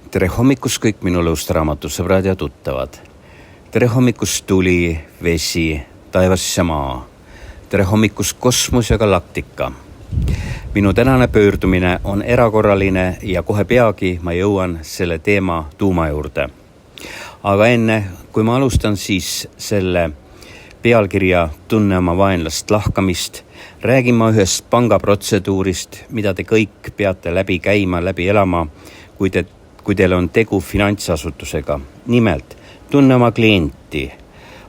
Tere hommikust kõik minu lõustaraamatusõbrad ja tuttavad. Tere hommikust tuli, vesi, taevas ja maa. Tere hommikust kosmos ja galaktika. Minu tänane pöördumine on erakorraline ja kohe peagi ma jõuan selle teema tuuma juurde. Aga enne, kui ma alustan siis selle pealkirja Tunne oma vaenlast lahkamist, räägin ma ühest pangaprotseduurist, mida te kõik peate läbi käima, läbi elama, kui teil on tegu finantsasutusega. Nimelt, tunne oma klienti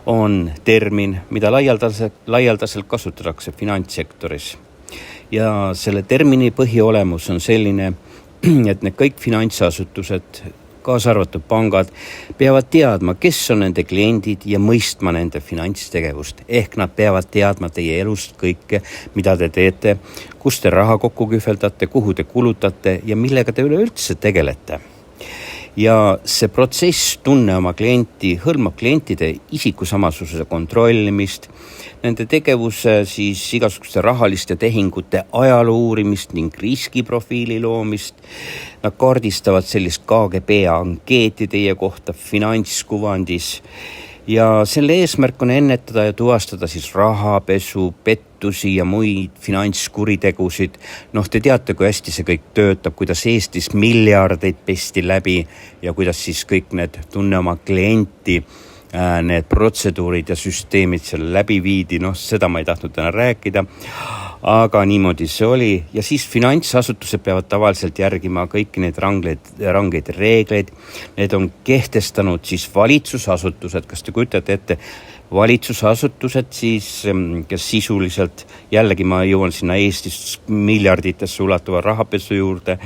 on termin, mida laialdaselt kasutatakse finantssektoris. Ja selle termini põhiolemus on selline, et need kõik finantsasutused, kaasa arvatud pangad, peavad teadma, kes on nende kliendid ja mõistma nende finantstegevust. Ehk nad peavad teadma teie elust kõike, mida te teete, kus te raha kokku kühveldate, kuhu te kulutate ja millega te üleüldse tegelete. Ja see protsess tunne oma klienti hõlmab klientide isikusamasuse kontrollimist, nende tegevuse siis igasuguste rahaliste tehingute ajaloo uurimist ning riskiprofiili loomist. Nad kaardistavad sellist KGB ankeeti teie kohta finantskuvandis ja selle eesmärk on ennetada ja tuvastada siis rahapesu, pettusi ja muid finantskuritegusid. Te teate, kui hästi see kõik töötab, kuidas Eestis miljardeid pesti läbi ja kuidas siis kõik need tunne oma klienti, need protseduurid ja süsteemid selle läbi viidi. Seda ma ei tahtnud täna rääkida, aga niimoodi see oli. Ja siis finantsasutused peavad tavaliselt järgima kõiki neid rangeid reegleid. Need on kehtestanud siis valitsusasutused. Kas te kujutate ette? Valitsusasutused siis, kes sisuliselt, jällegi ma jõuan sinna Eestis miljarditesse ulatuva rahapesu juurde,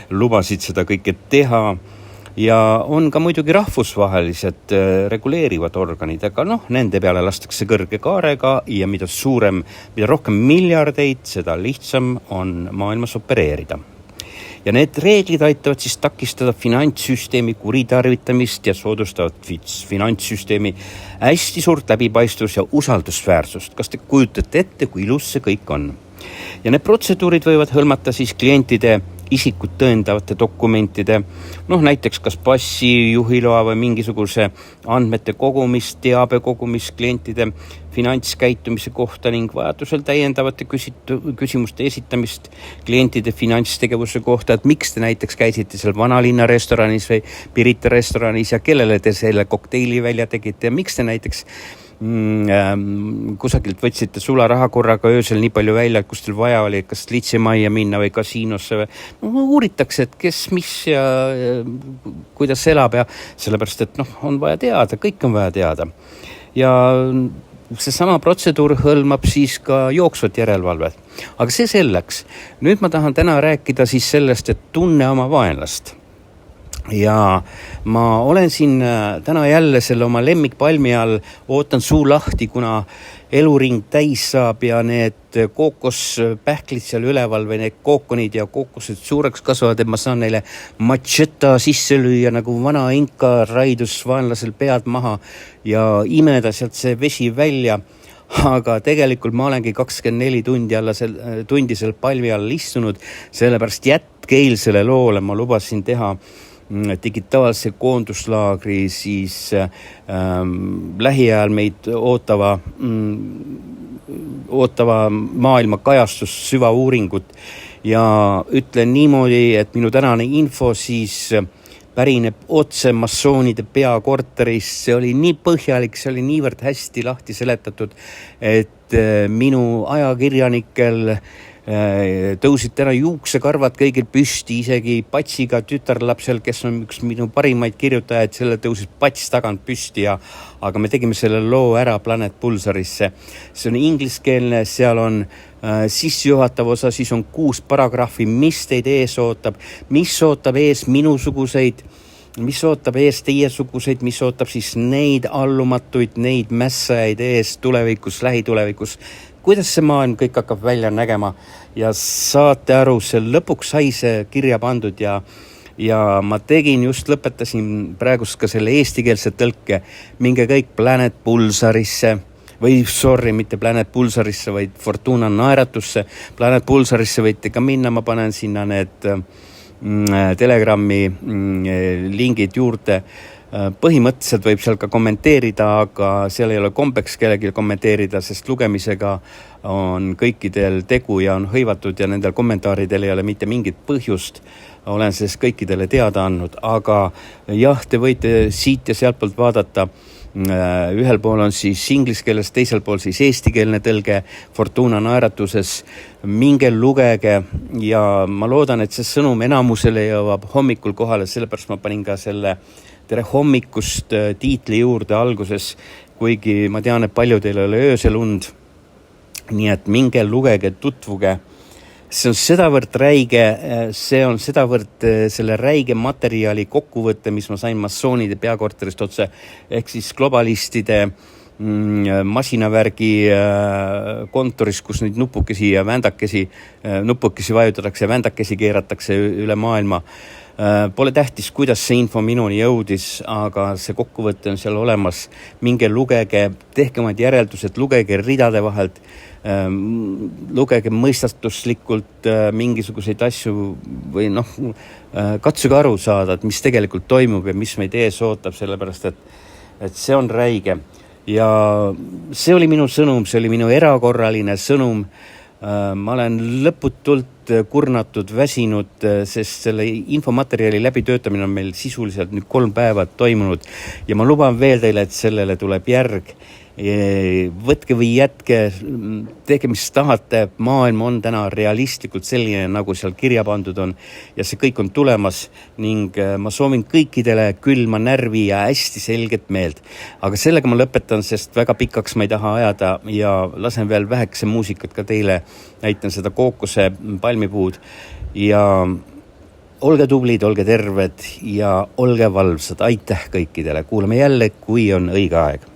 lubasid seda kõike teha. Ja on ka muidugi rahvusvahelised reguleerivad organid, aga nende peale lastakse kõrge kaarega ja mida rohkem miljardeid, seda lihtsam on maailmas opereerida. Ja need reeglid aitavad siis takistada finantssüsteemi kuritarvitamist ja soodustavad finantssüsteemi hästi suurt läbipaistvust ja usaldusväärsust. Kas te kujutate ette, kui ilus see kõik on? Ja need protseduurid võivad hõlmata siis klientide isikut tõendavate dokumentide, näiteks kas passi, juhiloa või mingisuguse andmete kogumist, teabe kogumist klientide finantskäitumise kohta ning vajadusel täiendavate küsimuste esitamist klientide finantstegevuse kohta, et miks te näiteks käisite seal Vanalinna restoranis või Pirita restoranis ja kellele te selle kokteili välja tegite ja miks te näiteks kusagilt võtsite sularaha korraga öösel nii palju välja, et kus teil vaja oli, kas litsimajja minna või kasiinosse või uuritakse, et kes, mis ja kuidas elab ja sellepärast, et on vaja teada, kõik on vaja teada. Ja see sama protseduur hõlmab siis ka jooksvat järelevalvet. Aga see selleks. Nüüd ma tahan täna rääkida siis sellest, et tunne oma vaenlast. Ja ma olen siin täna jälle selle oma lemmikpalmi all, ootan suu lahti, kuna eluring täis saab ja need kookospähklid seal üleval või need kookonid ja kookosed suureks kasvavad, et ma saan neile macheta sisse lüüa, nagu vana inka raidus vaenlasel pead maha ja imeda sealt see vesi välja. Aga tegelikult ma olengi 24 tundi seal palmi all istunud, sellepärast jätkeilsele loole ma lubasin teha digitaalse koonduslaagri siis lähiajal meid ootava maailma kajastus süvauuringut ja ütlen niimoodi, et minu tänane info siis pärineb otse massoonide peakorterist. See oli nii põhjalik, see oli niivõrd hästi lahti seletatud, et minu ajakirjanikel tõusid täna juuksekarvad kõigil püsti, isegi patsiga tütarlapsel, kes on üks minu parimaid kirjutajaid, selle tõusis pats tagant püsti aga me tegime selle loo ära Planet Pulsarisse. See on ingliskeelne, seal on sissejuhatav osa, siis on 6 paragrahvi, mis teid ees ootab, mis ootab ees minusuguseid, mis ootab ees teiesuguseid, mis ootab siis neid allumatuid, neid mässajaid ees tulevikus, lähitulevikus. Kuidas see maailm kõik hakkab välja nägema ja saate aru, see lõpuks sai see kirja pandud ja ma lõpetasin praegust ka selle eestikeelse tõlke. Minge kõik Planet Pulsarisse või mitte Planet Pulsarisse, vaid Fortuna naeratusse. Planet Pulsarisse võite ka minna, ma panen sinna need Telegrami lingid juurde. Põhimõtteliselt võib seal ka kommenteerida, aga seal ei ole kombeks kellelgi kommenteerida, sest lugemisega on kõikidel tegu ja on hõivatud ja nendel kommentaaridel ei ole mitte mingit põhjust. Olen sellest kõikidele teada andnud, aga jah, te võite siit ja sealt poolt vaadata. Ühel pool on siis inglise keeles, teisel pool siis eestikeelne tõlge Fortuna naeratuses. Minge lugege ja ma loodan, et see sõnum enamusele jõuab hommikul kohale, sellepärast ma panin ka selle tere hommikust tiitli juurde alguses, kuigi ma tean, et paljudel ei ole öösel und. Nii et minge lugege, tutvuge. See on sedavõrd räige, see on sedavõrd selle räige materjali kokkuvõtte, mis ma sain massoonide peakorterist otse, ehk siis globalistide masinavärgi kontoris, kus nüüd nupukesi ja vändakesi vajutatakse ja vändakesi keeratakse üle maailma. Pole tähtis, kuidas see info minuni jõudis, aga see kokkuvõte on seal olemas. Minge lugege, tehke omad järeldused, lugege ridade vahelt, lugege mõistatuslikult mingisuguseid asju või katsuge aru saada, et mis tegelikult toimub ja mis meid ees ootab, sellepärast et see on räige. Ja see oli minu sõnum, see oli minu erakorraline sõnum. Ma olen lõputult kurnatud, väsinud, sest selle infomaterjali läbitöötamine on meil sisuliselt nüüd 3 päeva toimunud ja ma luban veel teile, et sellele tuleb järg. Võtke või jätke, tehke mis tahate, maailm on täna realistlikult selline, nagu seal kirja pandud on ja see kõik on tulemas ning ma soovin kõikidele külma närvi ja hästi selget meelt. Aga sellega ma lõpetan, sest väga pikaks ma ei taha ajada ja lasen veel vähekese muusikat ka teile, näitan seda kookose palmipuud ja olge tublid, olge terved ja olge valvsad. Aitäh kõikidele, kuulame jälle, kui on õige aeg.